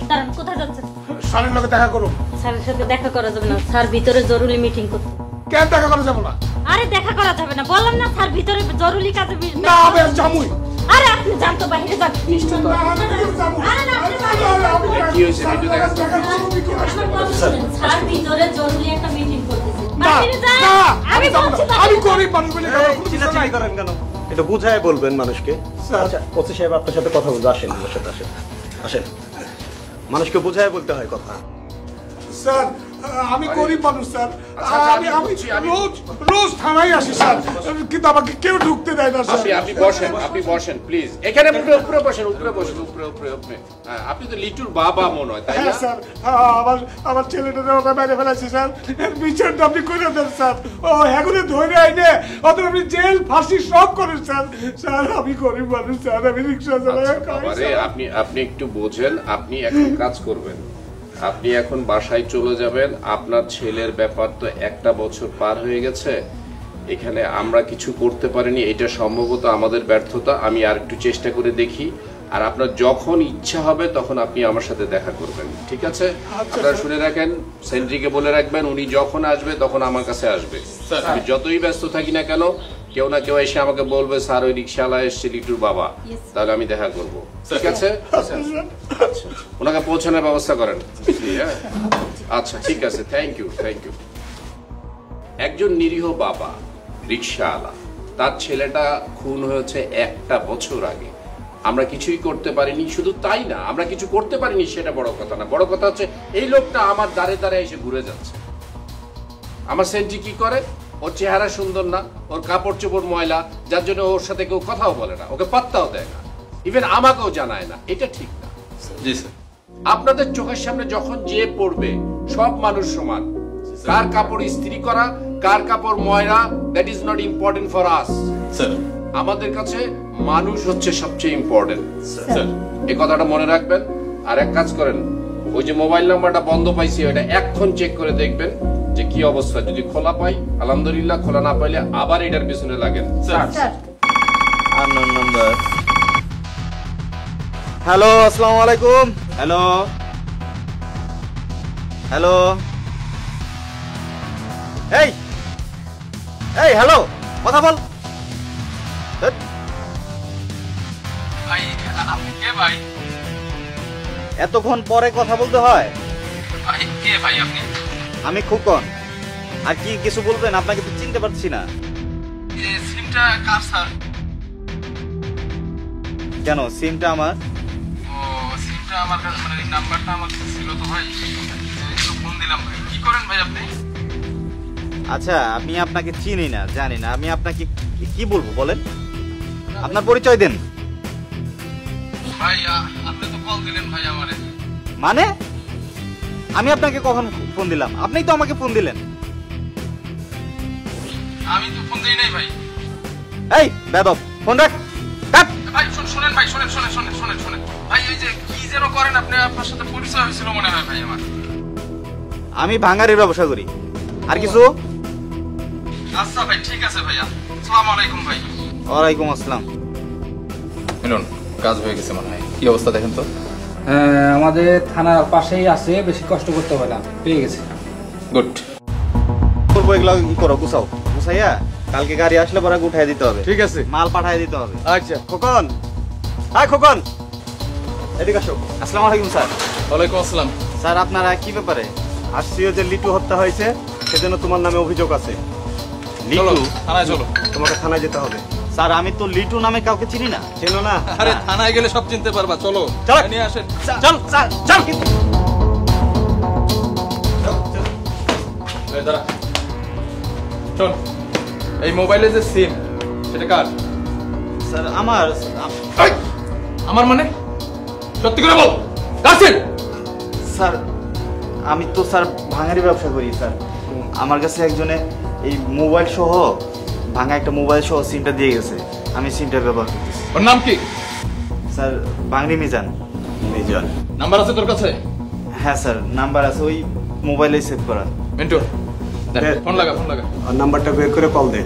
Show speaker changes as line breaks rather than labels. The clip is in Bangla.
দাঁড়ান, কোথায় যাচ্ছেন?
স্যারের লগে দেখা করো।
স্যারের সাথে দেখা করা যাবে না, স্যার ভিতরে জরুরি মিটিং করতে।
কেন দেখা করা যাবে না?
আরে দেখা করা যাবে না, বললাম না স্যার ভিতরে জরুরি কাজে।
না আমি জামুই।
আরে আপনি যান তো, বাইরে যান। আরে না, আপনি বাইরে
কি হইছে ভিডিও দেখা
স্যার ভিতরে জরুরি একটা মিটিং করতেছে,
না
বাইরে যান।
না
আমি বলছি
আমি গরিব মানুষ বলে
চিল্লাচিল্লি করেন কেন? এটা বুঝায় বলবেন মানুষকে। আচ্ছা ওসি সাহেব আপনার সাথে কথা বলবো, আসেন আমার সাথে আসেন। আসেন, মানুষকে বুঝায় বলতে হয় কথা।
স্যার আমি গরিব মানুষ স্যার। আমি রোজ রোজ থানায় আসি স্যার, কিন্তু আমাকে কেউ ঢুকতে দেয় না স্যার।
আপনি বসেন প্লিজ। এখানে উপরে বসেন। আপনি তো লিটুর বাবা মনে হয়, তাই না?
হ্যাঁ স্যার, আমার ছেলেটা ওটা মেরে ফেলেছে স্যার। এর বিচারটা আপনি করে দেন স্যার। ও এখনো ধরে আইনে অথবা আপনি জেল ফাঁসি সব করেন স্যার। স্যার আমি গরিব মানুষ স্যার, আমি রিক্সা চালাই।
বাবারে, আপনি একটু বোঝেন। আপনি এখন কাজ করবেন, আপনি এখন বাসায় চলে যাবেন। আপনার ছেলের ব্যাপার তো একটা বছর পার হয়ে গেছে, এখানে আমরা কিছু করতে পারিনি, এটা সম্ভবত আমাদের ব্যর্থতা। আমি আর একটু চেষ্টা করে দেখি, আর আপনার যখন ইচ্ছা হবে তখন আপনি আমার সাথে দেখা করবেন, ঠিক আছে? আপনারা শুনে রাখেন, সেন্ট্রিকে বলে রাখবেন উনি যখন আসবে তখন আমার কাছে আসবে। আমি যতই ব্যস্ত থাকি না কেন, কেউ না কেউ এসে আমাকে বলবে স্যার ওই রিক্সাওয়ালা এসছে লিটুর বাবা, তাহলে আমি দেখা করব, ঠিক আছে? আচ্ছা, ওনাকে পৌঁছানোর ব্যবস্থা করেন। আচ্ছা ঠিক আছে, থ্যাংক ইউ। একজন নিরীহ বাবা রিক্সাওয়ালা, তার ছেলেটা খুন হয়েছে একটা বছর আগে। আমরা কিছুই করতে পারিনি। শুধু তাই না, আমরা কিছু করতে পারিনি সেটা বড় কথা না, বড় কথা হচ্ছে এই লোকটা আমার দ্বারে দ্বারে এসে ঘুরে যাচ্ছে। আমার সেন্ট্রি কি করে? ওর চেহারা সুন্দর না, ওর কাপড় চোপড় ময়লা, যার জন্য ওর সাথে কেউ কথাও বলে না, ওকে পাত্তাও দেয় না, ইভেন আমাকেও জানায় না। এটা ঠিক না।
জি স্যার।
আপনাদের চোখের সামনে যখন যে পড়বে সব মানুষ সমান। কার কাপড় ইস্ত্রি করা, কার কাপড় ময়লা, that is not important for us.
Sir
আমাদের কাছে মানুষ হচ্ছে সবচেয়ে ইম্পর্টেন্ট।
স্যার
এই কথাটা মনে রাখবেন। আর এক কাজ করেন, ওই যে মোবাইল নাম্বারটা বন্ধ পাইছি ওটা এখন চেক করে দেখবেন যে কি অবস্থা। যদি খোলা পাই আলহামদুলিল্লাহ, খোলা না পাইলে আবার এটার পিছনে লাগেন।
Sir
unknown number. হ্যালো, আসসালামু আলাইকুম। হ্যালো হ্যালো, এই এই হ্যালো, কথা বল।
ভাই আপনি কে ভাই?
এতক্ষণ পরে কথা বলতে হয়?
ভাই কে ভাই আপনি?
আমি খোকন। আর কি কিছু বলবেন? আপনাকে তো চিনতে পারছি না।
এই সিমটা কার স্যার?
কেন? সিমটা আমার।
ও সিমটা আমার কাছে, মানে এই নাম্বারটা আমার কাছে ছিল তো ভাই, এই তো ফোন দিলাম ভাই। কি করেন ভাই আপনি?
আচ্ছা, আমি আপনাকে চিনি না, জানি না। আমি আপনাকে কি বলবো বলেন? আপনার পরিচয় দেন।
ভাই আপনি তো কল দিলেন ভাই আমারে।
মানে আমি আপনাকে কখন ফোন দিলাম? আপনিই তো আমাকে ফোন দিলেন।
আমি তো ফোন দেই নাই ভাই।
এই বেদব, ফোন রাখ, কাট।
ভাই শুনেন ভাই, শুনেন ভাই, ওই যে কি যেন করেন আপনি, আপনার সাথে পরিচয় হয়েছিল মনে হয় ভাই আমার।
আমি ভাঙারির ব্যবসা করি। আর কিছু?
আচ্ছা ভাই ঠিক আছে ভাইয়া, আসসালামু আলাইকুম ভাই।
ওয়ালাইকুম আসসালাম।
মিলন, কাজ হয়ে গেছে মনে হয়। কি অবস্থা দেখেন তো।
হ্যাঁ, আমাদের থানার পাশেই আছে, বেশি কষ্ট করতে হবে না, পেয়ে গেছে।
গুড।
করবো এগুলো কি করো, গুছাও। গুছাইয়া কালকে গাড়ি আসলে পরে উঠাই দিতে হবে।
ঠিক আছে,
মাল পাঠাই দিতে হবে।
আচ্ছা।
খোকন, হাই খোকন, এদিকে আসো। আসসালামু আলাইকুম স্যার।
ওয়ালাইকুম আসসালাম।
স্যার আপনারা কি ব্যাপারে? আসছিও যে লিটু হত্যা হয়েছে, সেজন্য তোমার নামে অভিযোগ আছে। লিটু?
থানায় চলো।
তোমাকে থানায় যেতে হবে। স্যার আমি তো লিটু নামে কাউকে চিনি না। চেনো না?
আরে থানায় গেলে সব চিনতে পারবা, চলো।
চলো।
নিয়ে আসেন।
চল স্যার, চল।
এই দাঁড়া, শোন, এই মোবাইলে যে সিম, সেটা কার?
স্যার আমার।
এই, আমার মানে সত্যি করে বল, কার সিম?
স্যার আমি তো স্যার ভাঙারি ব্যবসা করি স্যার। আমার কাছে একজনে এই মোবাইল সহ ভাঙা একটা মোবাইল সহ সিমটা দিয়ে গেছে। আমি সিমটা ব্যবহার করতেছি।
ওর নাম কি?
স্যার বাংরি মিজান। মিজান।
নাম্বার আছে তোর কাছে?
হ্যাঁ স্যার, নাম্বার আছে, ওই মোবাইলে সেভ করা।
মিন্টু ফোন লাগা।
নাম্বারটা বের করে কল দে।